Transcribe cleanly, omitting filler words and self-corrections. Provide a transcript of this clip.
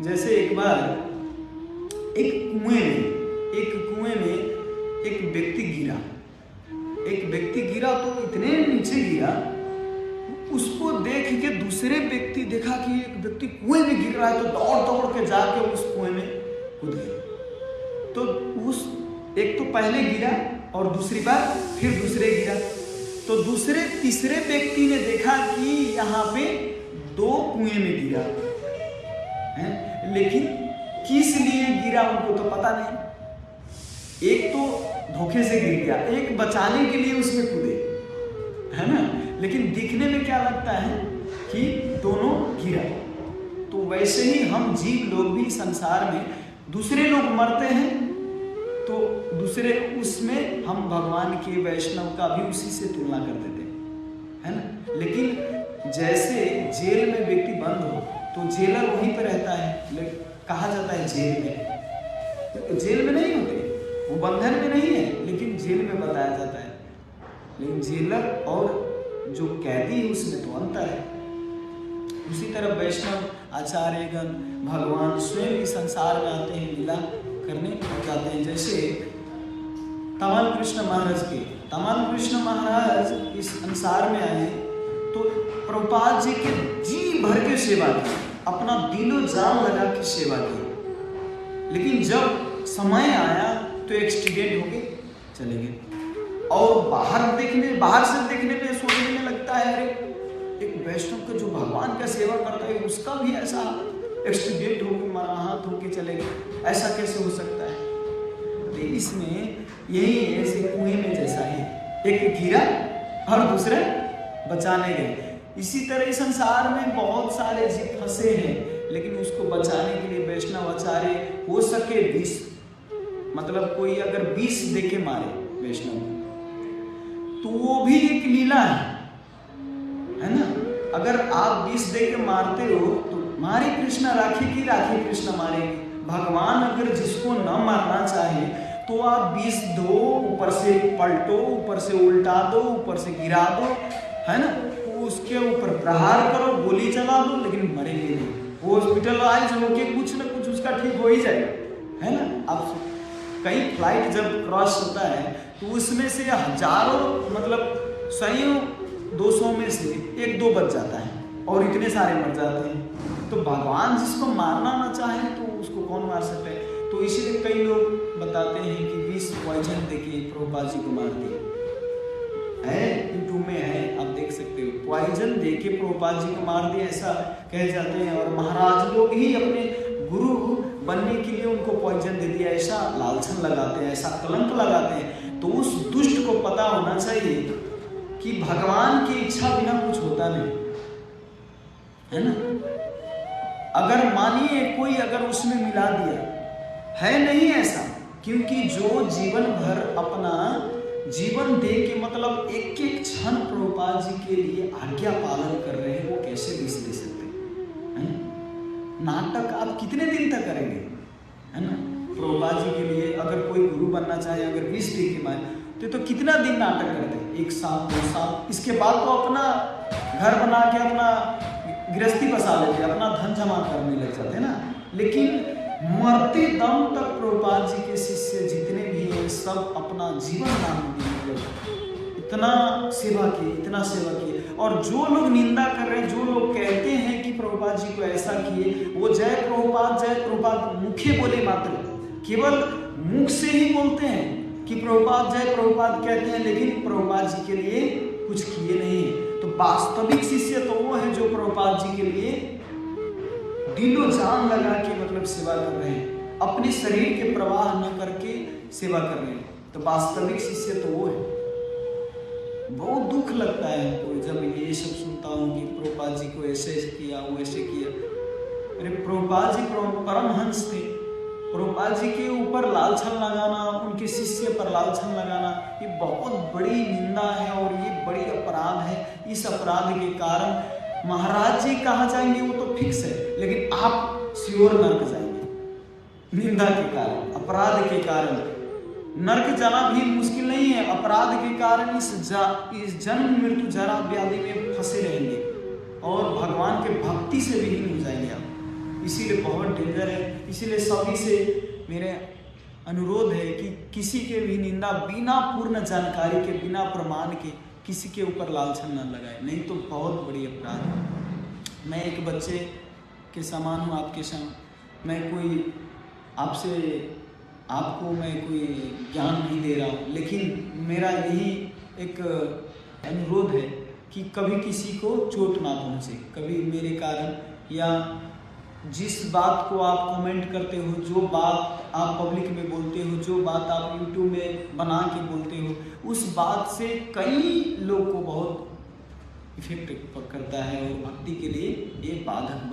जैसे एक बार एक कुएं में एक व्यक्ति गिरा तो इतने नीचे गिरा, उसको देख के दूसरे व्यक्ति देखा कि एक व्यक्ति कुएं में गिर रहा है, तो दौड़ दौड़ के जाके उस कुएं में कूद गए। तो उस एक तो पहले गिरा और दूसरी बार फिर दूसरे गिरा, तो तीसरे व्यक्ति ने देखा कि यहाँ पे 2 कुएं में गिरा है, लेकिन किस लिए गिरा उनको तो पता नहीं। एक तो धोखे से गिर गया, एक बचाने के लिए उसमें कूदे, है ना। लेकिन दिखने में क्या लगता है कि दोनों गिरा। तो वैसे ही हम जीव लोग भी संसार में दूसरे लोग मरते हैं तो दूसरे उसमें हम भगवान के वैष्णव का भी उसी से तुलना कर देते हैं, है ना। लेकिन जैसे जेल में व्यक्ति बंद हो तो जेलर वहीं पर रहता है, कहा जाता है जेल में, जेल में नहीं होते, वो बंधन में नहीं है, लेकिन जेल में बताया जाता है। लेकिन जेलर और जो कैदी है उसमें तो अंतर है। उसी तरह वैष्णव आचार्यगण भगवान स्वयं भी संसार में आते हैं, लीला करने जाते हैं। जैसे तमाल कृष्ण महाराज इस संसार में आए तो प्रभुपाद जी के जी भर के सेवा की, अपना दिलो जान लगा के सेवा की। लेकिन जब समय आया तो एक्सीडेंट हो गए, चले गए। और बाहर से देखने में सोचने में लगता है, अरे एक वैष्णव का जो भगवान का सेवा करता है उसका भी ऐसा एक्सीडेंट हो गया, मरा हाथ होके चले गए, ऐसा कैसे हो सकता है। तो इसमें यही है, ऐसे कुएं में जैसा है, एक गिरा और दूसरे बचाने गए। इसी तरह इस संसार में बहुत सारे जीव फंसे हैं, लेकिन उसको बचाने के लिए वैष्णव आचार्य हो सके 20, मतलब कोई अगर 20 देके मारे वैष्णव तो वो भी एक लीला है ना। अगर आप 20 देके मारते हो तो मारे कृष्णा राखी की राखी कृष्णा मारेंगे। भगवान अगर जिसको न मारना चाहे तो आप 20 दो, ऊपर से पलटो, ऊपर से उल्टा दो, ऊपर से गिरा दो, है ना, तो उसके ऊपर प्रहार करो, गोली चला दो, लेकिन मरेंगे नहीं। वो हॉस्पिटलाइज होके कुछ ना कुछ उसका ठीक हो ही जाएगा, है ना। आप कई फ्लाइट जब क्रॉस होता है तो उसमें से हजारों, मतलब 100-200 में से 1-2 बच जाता है और इतने सारे मर जाते हैं। तो भगवान जिसको मारना ना चाहे तो उसको कौन मार सकता है। तो इसीलिए कई लोग बताते हैं कि 20 पॉइजन देके प्रभुपाद जी को मार दिए है, यूट्यूब में है, आप देख सकते हो। पॉइजन देके प्रभुपाद जी को मार दिया ऐसा कहे जाते हैं, और महाराज लोग ही अपने गुरु बनने के लिए उनको पॉइजन दे दिया, ऐसा लालछन लगाते हैं, ऐसा कलंक लगाते हैं। तो उस दुष्ट को पता होना चाहिए कि भगवान की इच्छा बिना कुछ होता नहीं, है ना। अगर मानिए कोई अगर उसमें मिला दिया है, नहीं ऐसा, क्योंकि जो जीवन भर अपना जीवन दे के, मतलब एक एक क्षण प्रभुपाद जी के लिए आज्ञा पालन कर रहे हैं, वो कैसे विष दे सकते हैं। नाटक आप कितने दिन तक करेंगे, है ना। प्रभुपाद जी के लिए अगर कोई गुरु बनना चाहे, अगर 20 दिन के बाद तो कितना दिन नाटक करते हैं, 1 साल 2 साल, इसके बाद तो अपना घर बना के अपना गृहस्थी बसा लेते, अपना धन जमा करने लग जाते हैं ना। लेकिन मरते दम तक प्रभुपाद जी के शिष्य जितने भी हैं सब अपना जीवन दान दिए, इतना सेवा किए। और जो लोग निंदा कर रहे हैं, जो लोग कहते हैं कि प्रभुपाद जी को ऐसा किए, वो जय प्रभुपाद मुखे बोले मात्र, केवल मुख से ही बोलते हैं कि प्रभुपाद जय प्रभुपाद कहते हैं, लेकिन प्रभुपाद जी के लिए कुछ किए नहीं है। तो वास्तविक शिष्य तो वो है जो प्रभुपाद जी के लिए दिलो जान लगा के मतलब सेवा कर रहे हैं, अपने शरीर के प्रवाह न करके सेवा कर रहे हैं। तो वास्तविक शिष्य तो वो है। बहुत दुख लगता है हमको जब ये सब सुनता हूँ कि प्रभुपाद जी को ऐसे किया, वो ऐसे किया। अरे प्रभुपाद जी परमहंस थे, प्रभुपाद जी के ऊपर लालछन लगाना, उनके शिष्य पर लालछन लगाना, ये बहुत बड़ी निंदा है और ये बड़ी अपराध है। इस अपराध के कारण महाराज जी कहाँ जाएंगे वो तो फिक्स है, लेकिन आप श्योर नर्क जाएंगे। निंदा के कारण, अपराध के कारण नर्क जाना भी मुश्किल नहीं है, अपराध के कारण इस जन्म मृत्यु जरा व्याधि में फंसे रहेंगे और भगवान के भक्ति से विहीन हो जाएंगे आप। इसीलिए बहुत डेंजर है। इसीलिए सभी से मेरे अनुरोध है कि किसी के भी निंदा बिना पूर्ण जानकारी के, बिना प्रमाण के किसी के ऊपर लालछन न लगाए, नहीं तो बहुत बड़ी अपराध है। मैं एक बच्चे के समान हूँ आपके सामने। मैं कोई आपको मैं कोई ज्ञान नहीं दे रहा हूँ, लेकिन मेरा यही एक अनुरोध है कि कभी किसी को चोट ना पहुँचे, कभी मेरे कारण, या जिस बात को आप कमेंट करते हो, जो बात आप पब्लिक में बोलते हो, जो बात आप यूट्यूब में बना के बोलते हो, उस बात से कई लोग को बहुत इफेक्ट करता है और भक्ति के लिए ये बाधक